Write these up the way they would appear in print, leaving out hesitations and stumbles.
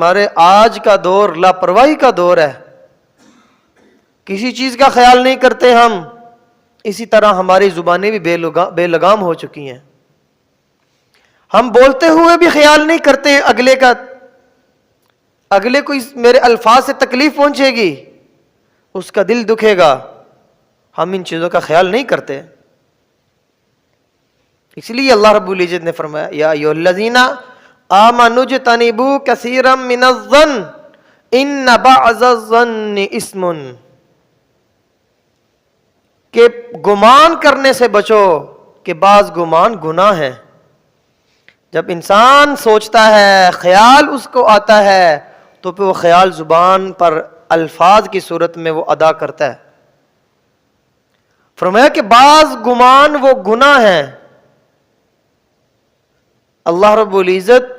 ہمارے آج کا دور لاپرواہی کا دور ہے، کسی چیز کا خیال نہیں کرتے ہم، اسی طرح ہماری زبانیں بھی بے لگام ہو چکی ہیں. ہم بولتے ہوئے بھی خیال نہیں کرتے اگلے کا، اگلے کو میرے الفاظ سے تکلیف پہنچے گی، اس کا دل دکھے گا، ہم ان چیزوں کا خیال نہیں کرتے. اس لیے اللہ رب العزت نے فرمایا یا ایھا الذین آمنوا اجتنبوا کثیرا من الظن ان بعض الظن اثم، کہ گمان کرنے سے بچو کہ بعض گمان گناہ ہے. جب انسان سوچتا ہے، خیال اس کو آتا ہے، تو پھر وہ خیال زبان پر الفاظ کی صورت میں وہ ادا کرتا ہے. فرمایا کہ بعض گمان وہ گناہ ہیں. اللہ رب العزت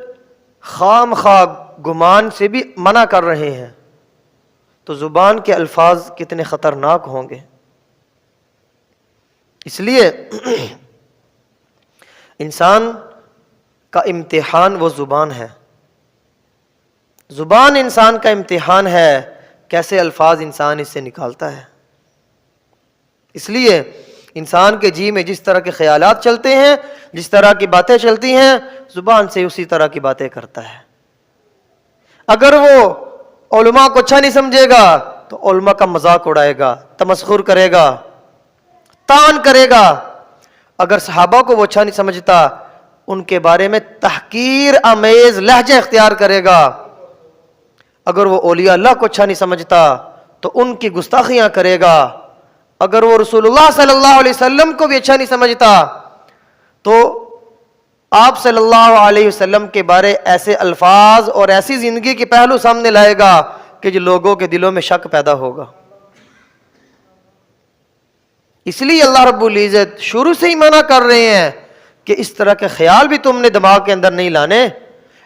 خام خواہ گمان سے بھی منع کر رہے ہیں، تو زبان کے الفاظ کتنے خطرناک ہوں گے. اس لیے انسان کا امتحان وہ زبان ہے، زبان انسان کا امتحان ہے، کیسے الفاظ انسان اس سے نکالتا ہے. اس لیے انسان کے جی میں جس طرح کے خیالات چلتے ہیں، جس طرح کی باتیں چلتی ہیں، زبان سے اسی طرح کی باتیں کرتا ہے. اگر وہ علماء کو اچھا نہیں سمجھے گا تو علماء کا مذاق اڑائے گا، تمسخر کرے گا، طعن کرے گا. اگر صحابہ کو وہ اچھا نہیں سمجھتا، ان کے بارے میں تحقیر آمیز لہجہ اختیار کرے گا. اگر وہ اولیاء اللہ کو اچھا نہیں سمجھتا تو ان کی گستاخیاں کرے گا. اگر وہ رسول اللہ صلی اللہ علیہ وسلم کو بھی اچھا نہیں سمجھتا تو آپ صلی اللہ علیہ وسلم کے بارے ایسے الفاظ اور ایسی زندگی کے پہلو سامنے لائے گا کہ جو لوگوں کے دلوں میں شک پیدا ہوگا. اس لیے اللہ رب العزت شروع سے ہی منع کر رہے ہیں کہ اس طرح کے خیال بھی تم نے دماغ کے اندر نہیں لانے.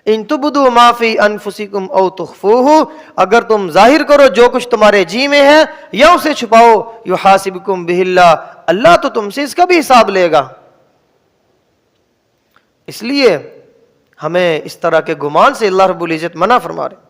ان تبدوا ما فی انفسکم او تخفوہ، اگر تم ظاہر کرو جو کچھ تمہارے جی میں ہے یا اسے چھپاؤ، یحاسبکم بہ اللہ، اللہ تو تم سے اس کا بھی حساب لے گا. اس لیے ہمیں اس طرح کے گمان سے اللہ رب العزت منع فرما رہے.